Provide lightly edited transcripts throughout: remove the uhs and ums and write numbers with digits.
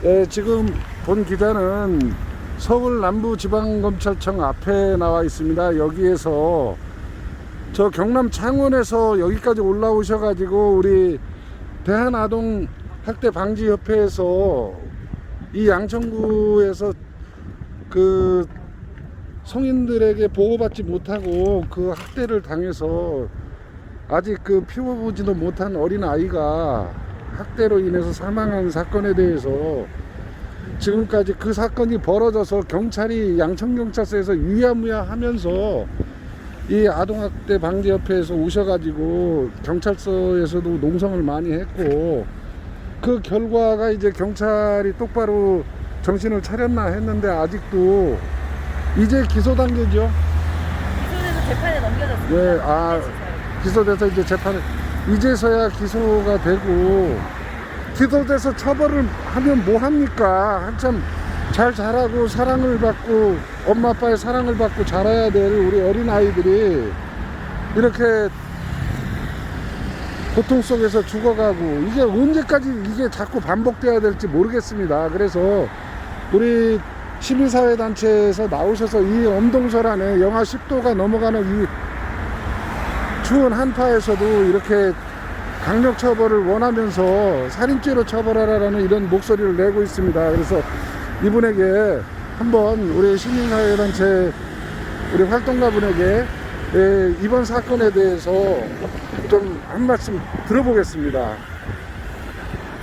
예, 지금 본 기자는 서울 남부지방검찰청 앞에 나와 있습니다. 여기에서 저 경남 창원에서 여기까지 올라오셔가지고 우리 대한아동학대방지협회에서 이 양천구에서 그 성인들에게 보호받지 못하고 그 학대를 당해서 아직 그 피워보지도 못한 어린 아이가 학대로 인해서 사망한 사건에 대해서 지금까지 그 사건이 벌어져서 경찰이 양천경찰서에서 유야무야 하면서 이 아동학대 방지협회에서 오셔가지고 경찰서에서도 농성을 많이 했고, 그 결과가 이제 경찰이 똑바로 정신을 차렸나 했는데 아직도 이제 기소 단계죠. 기소돼서 재판에 넘겨졌습니다. 네, 기소돼서 이제 재판에 이제서야 기소가 되고, 기소돼서 처벌을 하면 뭐 합니까? 한참 잘 자라고 사랑을 받고 엄마 아빠의 사랑을 받고 자라야 될 우리 어린 아이들이 이렇게 고통 속에서 죽어가고, 이게 언제까지 이게 자꾸 반복돼야 될지 모르겠습니다. 그래서 우리 시민사회단체에서 나오셔서 이 엄동설안에 영하 10도가 넘어가는 이 추운 한파에서도 이렇게 강력 처벌을 원하면서 살인죄로 처벌하라는 이런 목소리를 내고 있습니다. 그래서 이분에게 한번 우리 시민사회단체 우리 활동가분에게 이번 사건에 대해서 좀 한 말씀 들어보겠습니다.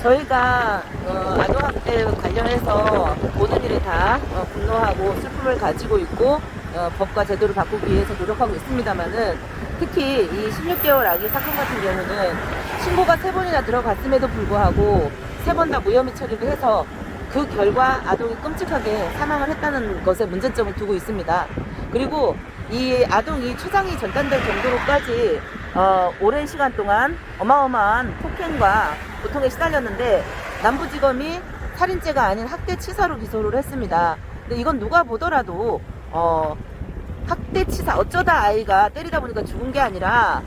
저희가 아동학대 관련해서 모든 일에 다 분노하고 슬픔을 가지고 있고 법과 제도를 바꾸기 위해서 노력하고 있습니다만은, 특히 이 16개월 아기 사건 같은 경우는 신고가 3번이나 들어갔음에도 불구하고 3번 다 무혐의 처리를 해서 그 결과 아동이 끔찍하게 사망을 했다는 것에 문제점을 두고 있습니다. 그리고 이 아동이 초장이 전단될 정도로까지 오랜 시간 동안 어마어마한 폭행과 고통에 시달렸는데 남부지검이 살인죄가 아닌 학대치사로 기소를 했습니다. 근데 이건 누가 보더라도 학대치사, 어쩌다 아이가 때리다 보니까 죽은 게 아니라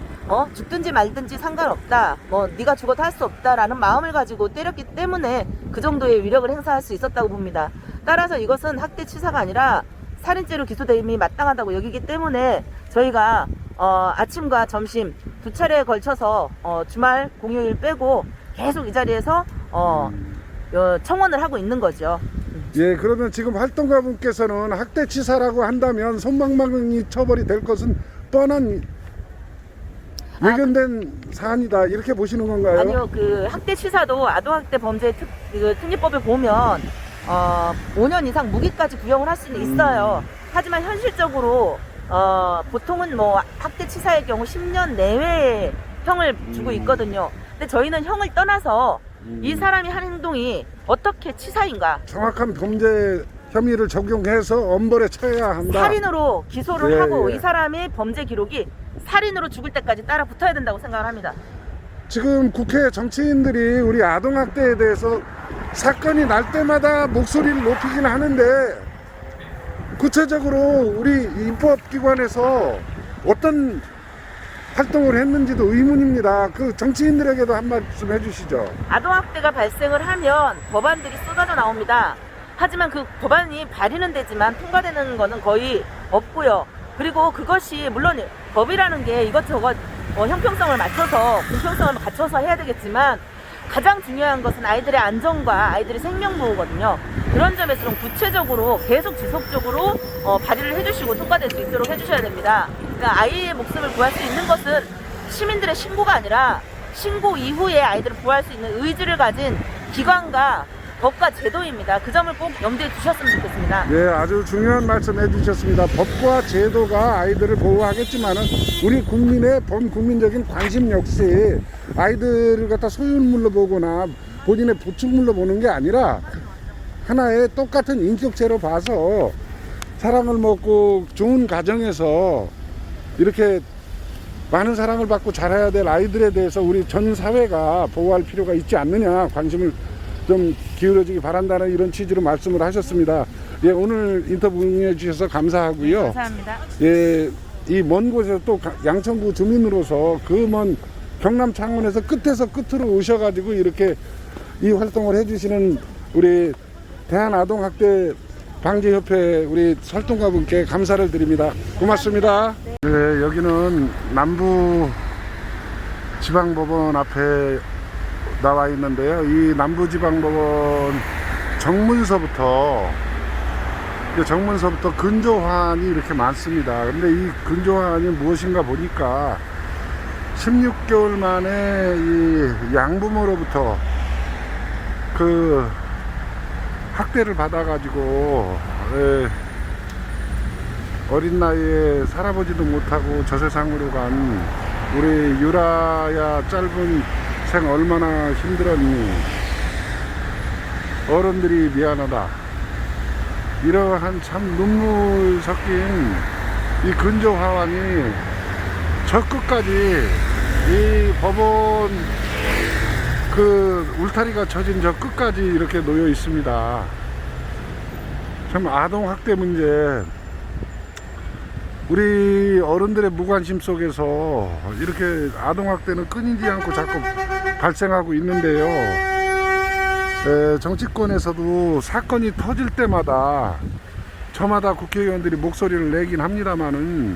죽든지 말든지 상관없다, 네가 죽어도 할 수 없다라는 마음을 가지고 때렸기 때문에 그 정도의 위력을 행사할 수 있었다고 봅니다. 따라서 이것은 학대치사가 아니라 살인죄로 기소됨이 마땅하다고 여기기 때문에 저희가 아침과 점심 두 차례에 걸쳐서 주말 공휴일 빼고 계속 이 자리에서 청원을 하고 있는 거죠. 예, 그러면 지금 활동가분께서는 학대치사라고 한다면 손방망이 처벌이 될 것은 뻔한 예견된 사안이다, 이렇게 보시는 건가요? 아니요, 그 학대치사도 아동학대 범죄 특례법에 보면 5년 이상 무기까지 구형을 할 수는 있어요. 하지만 현실적으로 보통은 뭐 학대치사의 경우 10년 내외의 형을 주고 있거든요. 근데 저희는 형을 떠나서 이 사람이 한 행동이 어떻게 치사인가, 정확한 범죄 혐의를 적용해서 엄벌에 처해야 한다. 살인으로 기소를 예, 하고 예. 이 사람의 범죄 기록이 살인으로 죽을 때까지 따라 붙어야 된다고 생각을 합니다. 지금 국회 정치인들이 우리 아동학대에 대해서 사건이 날 때마다 목소리를 높이긴 하는데, 구체적으로 우리 입법기관에서 어떤 활동을 했는지도 의문입니다. 그 정치인들에게도 한 말씀 해주시죠. 아동학대가 발생을 하면 법안들이 쏟아져 나옵니다. 하지만 그 법안이 발의는 되지만 통과되는 거는 거의 없고요. 그리고 그것이 물론 법이라는 게 이것저것 형평성을 맞춰서 공평성을 갖춰서 해야 되겠지만, 가장 중요한 것은 아이들의 안전과 아이들의 생명보호거든요. 그런 점에서 좀 구체적으로 계속 지속적으로 발의를 해주시고 통과될 수 있도록 해주셔야 됩니다. 그러니까 아이의 목숨을 구할 수 있는 것은 시민들의 신고가 아니라 신고 이후에 아이들을 구할 수 있는 의지를 가진 기관과 법과 제도입니다. 그 점을 꼭 염두에 두셨으면 좋겠습니다. 네, 아주 중요한 말씀 해주셨습니다. 법과 제도가 아이들을 보호하겠지만은 우리 국민의 범국민적인 관심 역시 아이들을 갖다 소유물로 보거나 본인의 보충물로 보는 게 아니라 하나의 똑같은 인격체로 봐서 사랑을 먹고 좋은 가정에서 이렇게 많은 사랑을 받고 자라야 될 아이들에 대해서 우리 전 사회가 보호할 필요가 있지 않느냐, 관심을 좀 기울여주기 바란다는 이런 취지로 말씀을 하셨습니다. 예, 오늘 인터뷰 응해 주셔서 감사하고요. 네, 감사합니다. 예, 이 먼 곳에서 또 양천구 주민으로서 그 먼 경남 창원에서 끝에서 끝으로 오셔가지고 이렇게 이 활동을 해주시는 우리 대한아동학대 방지협회 우리 설동가분께 감사를 드립니다. 고맙습니다. 네, 여기는 남부지방법원 앞에 나와 있는데요. 이 남부지방법원 정문서부터 근조화환이 이렇게 많습니다. 근데 이 근조화환이 무엇인가 보니까 16개월 만에 이 양부모로부터 그 학대를 받아가지고 어린 나이에 살아보지도 못하고 저 세상으로 간 우리 유라야 짧은 생 얼마나 힘들었니. 어른들이 미안하다. 이러한 참 눈물 섞인 이 근조화환이 저 끝까지 이 법원 그 울타리가 쳐진 저 끝까지 이렇게 놓여 있습니다. 참 아동학대 문제, 우리 어른들의 무관심 속에서 이렇게 아동학대는 끊이지 않고 자꾸 발생하고 있는데요. 정치권에서도 사건이 터질 때마다 저마다 국회의원들이 목소리를 내긴 합니다만은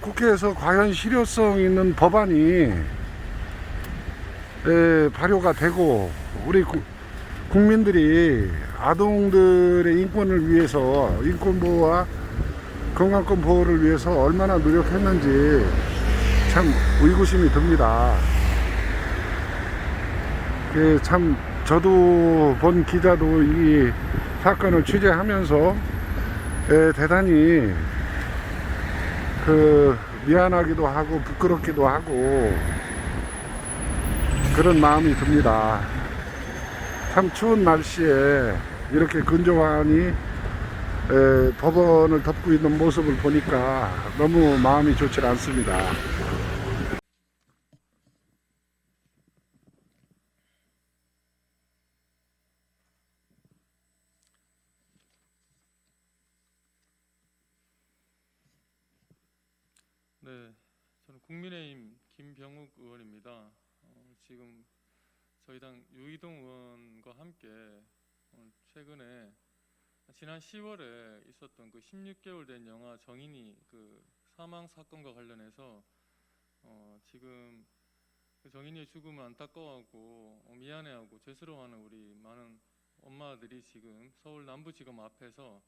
국회에서 과연 실효성 있는 법안이 발효가 되고 우리 국민들이 아동들의 인권을 위해서, 인권 보호와 건강권 보호를 위해서 얼마나 노력했는지 참 의구심이 듭니다. 참 저도 본 기자도 이 사건을 취재하면서 대단히 미안하기도 하고 부끄럽기도 하고 그런 마음이 듭니다. 참 추운 날씨에 이렇게 근조환이 법원을 덮고 있는 모습을 보니까 너무 마음이 좋지 않습니다. 네, 저는 국민의힘 김병욱 의원입니다. 지금 저희 당 유이동 의원과 함께 최근에 지난 10월에 있었던 그 16개월 된 영아 정인이 그 사망 사건과 관련해서 지금 그 정인이의 죽음을 안타까워하고 미안해하고 죄스러워하는 우리 많은 엄마들이 지금 서울 남부지검 앞에서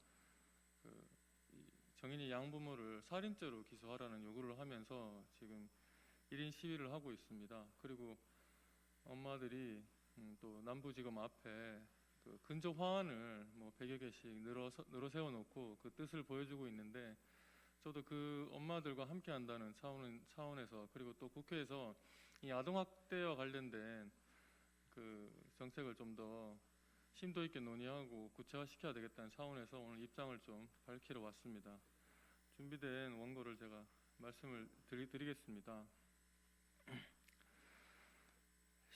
정인이 양부모를 살인죄로 기소하라는 요구를 하면서 지금 1인 시위를 하고 있습니다. 그리고 엄마들이 또 남부지검 앞에 그 근접 화환을 뭐 100여 개씩 늘어 세워놓고 그 뜻을 보여주고 있는데, 저도 그 엄마들과 함께 한다는 차원에서 그리고 또 국회에서 이 아동학대와 관련된 그 정책을 좀 더 심도 있게 논의하고 구체화시켜야 되겠다는 차원에서 오늘 입장을 좀 밝히러 왔습니다. 준비된 원고를 제가 말씀을 드리겠습니다.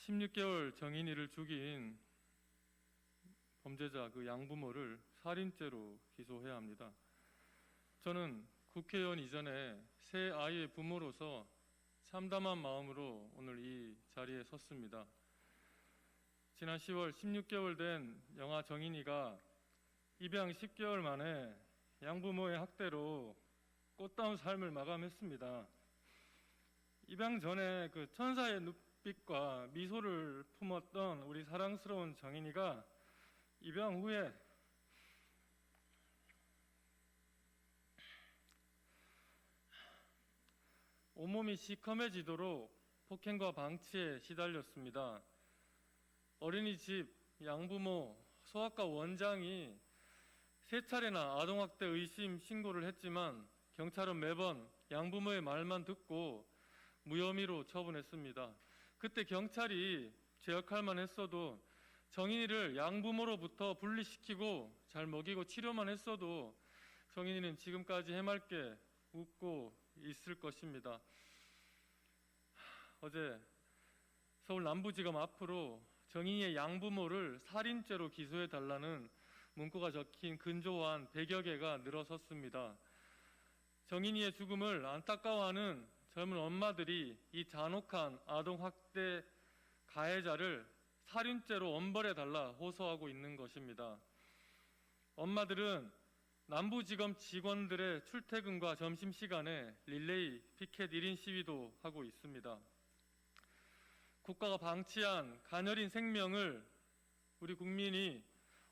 16개월 정인이를 죽인 범죄자 그 양부모를 살인죄로 기소해야 합니다. 저는 국회의원 이전에 새 아이의 부모로서 참담한 마음으로 오늘 이 자리에 섰습니다. 지난 10월 16개월 된 영아 정인이가 입양 10개월 만에 양부모의 학대로 꽃다운 삶을 마감했습니다. 입양 전에 그 천사의 눈빛과 미소를 품었던 우리 사랑스러운 정인이가 입양 후에 온몸이 시커매지도록 폭행과 방치에 시달렸습니다. 어린이집 양부모 소아과 원장이 3차례나 아동학대 의심 신고를 했지만 경찰은 매번 양부모의 말만 듣고 무혐의로 처분했습니다. 그때 경찰이 제 역할만 했어도, 정인이를 양부모로부터 분리시키고 잘 먹이고 치료만 했어도 정인이는 지금까지 해맑게 웃고 있을 것입니다. 어제 서울 남부지검 앞으로 정인이의 양부모를 살인죄로 기소해달라는 문구가 적힌 근조환 100여 개가 늘어섰습니다. 정인이의 죽음을 안타까워하는 젊은 엄마들이 이 잔혹한 아동학대 가해자를 살인죄로 엄벌해달라 호소하고 있는 것입니다. 엄마들은 남부지검 직원들의 출퇴근과 점심시간에 릴레이, 피켓 1인 시위도 하고 있습니다. 국가가 방치한 가녀린 생명을 우리 국민이,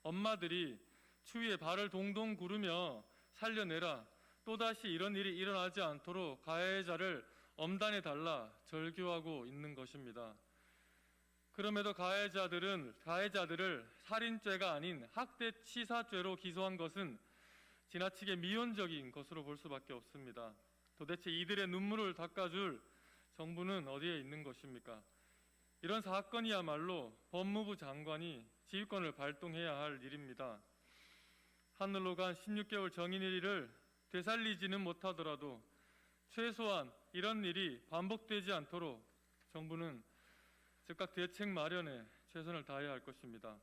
엄마들이 추위에 발을 동동 구르며 살려내라, 또다시 이런 일이 일어나지 않도록 가해자를 엄단해달라 절규하고 있는 것입니다. 그럼에도 가해자들을 살인죄가 아닌 학대치사죄로 기소한 것은 지나치게 미온적인 것으로 볼 수밖에 없습니다. 도대체 이들의 눈물을 닦아줄 정부는 어디에 있는 것입니까? 이런 사건이야말로 법무부 장관이 지휘권을 발동해야 할 일입니다. 하늘로 간 16개월 정인이를 되살리지는 못하더라도 최소한 이런 일이 반복되지 않도록 정부는 즉각 대책 마련에 최선을 다해야 할 것입니다.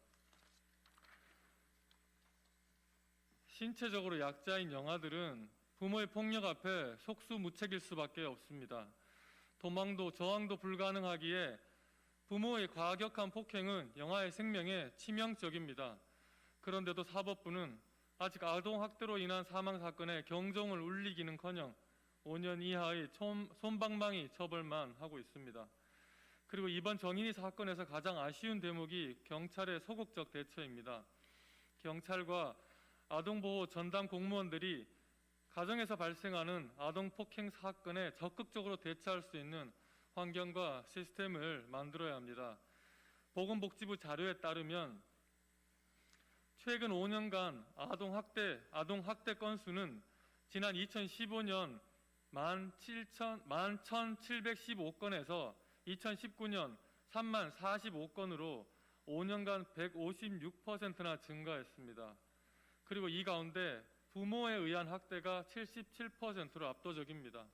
신체적으로 약자인 영아들은 부모의 폭력 앞에 속수무책일 수밖에 없습니다. 도망도 저항도 불가능하기에 부모의 과격한 폭행은 영아의 생명에 치명적입니다. 그런데도 사법부는 아직 아동학대로 인한 사망사건의 경종을 울리기는커녕 5년 이하의 솜방망이 처벌만 하고 있습니다. 그리고 이번 정인이 사건에서 가장 아쉬운 대목이 경찰의 소극적 대처입니다. 경찰과 아동보호 전담 공무원들이 가정에서 발생하는 아동폭행 사건에 적극적으로 대처할 수 있는 환경과 시스템을 만들어야 합니다. 보건복지부 자료에 따르면 최근 5년간 아동학대 건수는 지난 2015년 11,715건에서 2019년 30,045건으로 5년간 156%나 증가했습니다. 그리고 이 가운데 부모에 의한 학대가 77%로 압도적입니다.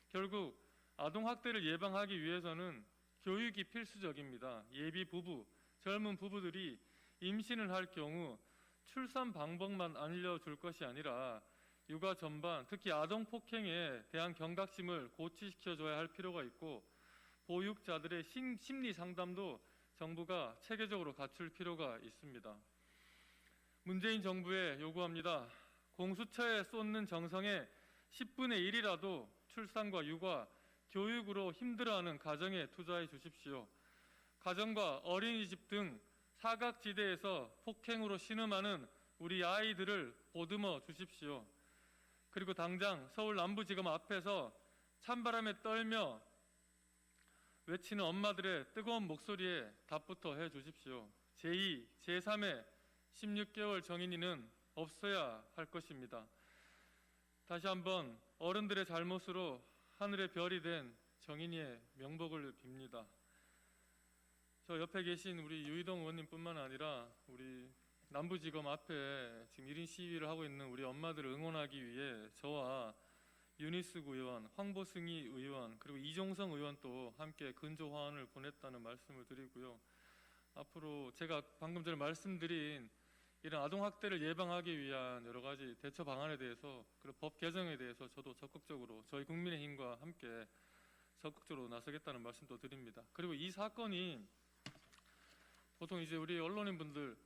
결국 아동학대를 예방하기 위해서는 교육이 필수적입니다. 예비 부부, 젊은 부부들이 임신을 할 경우 출산 방법만 알려줄 것이 아니라 육아 전반, 특히 아동폭행에 대한 경각심을 고취시켜줘야 할 필요가 있고, 보육자들의 심리 상담도 정부가 체계적으로 갖출 필요가 있습니다. 문재인 정부에 요구합니다. 공수처에 쏟는 정성의 10분의 1이라도 출산과 육아, 교육으로 힘들어하는 가정에 투자해 주십시오. 가정과 어린이집 등 사각지대에서 폭행으로 신음하는 우리 아이들을 보듬어 주십시오. 그리고 당장 서울 남부지검 앞에서 찬바람에 떨며 외치는 엄마들의 뜨거운 목소리에 답부터 해 주십시오. 제2, 제3의 16개월 정인이는 없어야 할 것입니다. 다시 한번 어른들의 잘못으로 하늘의 별이 된 정인이의 명복을 빕니다. 저 옆에 계신 우리 유희동 의원님뿐만 아니라 우리 남부지검 앞에 지금 1인 시위를 하고 있는 우리 엄마들을 응원하기 위해 저와 윤희숙 의원, 황보승희 의원, 그리고 이종성 의원도 함께 근조 화환을 보냈다는 말씀을 드리고요. 앞으로 제가 방금 전에 말씀드린 이런 아동학대를 예방하기 위한 여러 가지 대처 방안에 대해서, 그리고 법 개정에 대해서 저도 적극적으로 저희 국민의힘과 함께 적극적으로 나서겠다는 말씀도 드립니다. 그리고 이 사건이 보통 이제 우리 언론인분들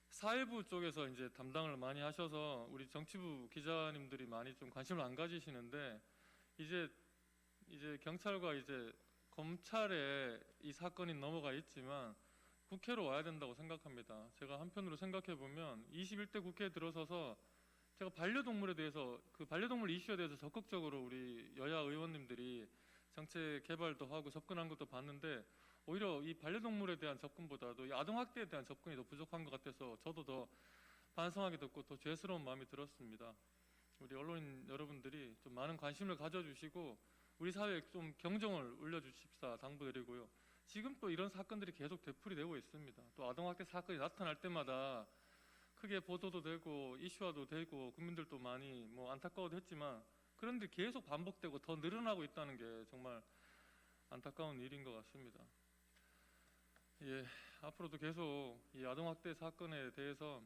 사회부 쪽에서 이제 담당을 많이 하셔서 우리 정치부 기자님들이 많이 좀 관심을 안 가지시는데, 이제 경찰과 이제 검찰에 이 사건이 넘어가 있지만 국회로 와야 된다고 생각합니다. 제가 한편으로 생각해 보면 21대 국회에 들어서서 제가 반려동물에 대해서, 그 반려동물 이슈에 대해서 적극적으로 우리 여야 의원님들이 정책 개발도 하고 접근한 것도 봤는데, 오히려 이 반려동물에 대한 접근보다도 이 아동학대에 대한 접근이 더 부족한 것 같아서 저도 더 반성하게 됐고 더 죄스러운 마음이 들었습니다. 우리 언론인 여러분들이 좀 많은 관심을 가져주시고 우리 사회에 좀 경종을 울려주십사 당부드리고요. 지금 또 이런 사건들이 계속 되풀이되고 있습니다. 또 아동학대 사건이 나타날 때마다 크게 보도도 되고 이슈화도 되고 국민들도 많이 안타까워도 했지만, 그런데 계속 반복되고 더 늘어나고 있다는 게 정말 안타까운 일인 것 같습니다. 예, 앞으로도 계속 이 아동학대 사건에 대해서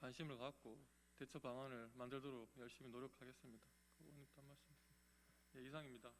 관심을 갖고 대처 방안을 만들도록 열심히 노력하겠습니다. 의원님도 한 말씀. 예, 이상입니다.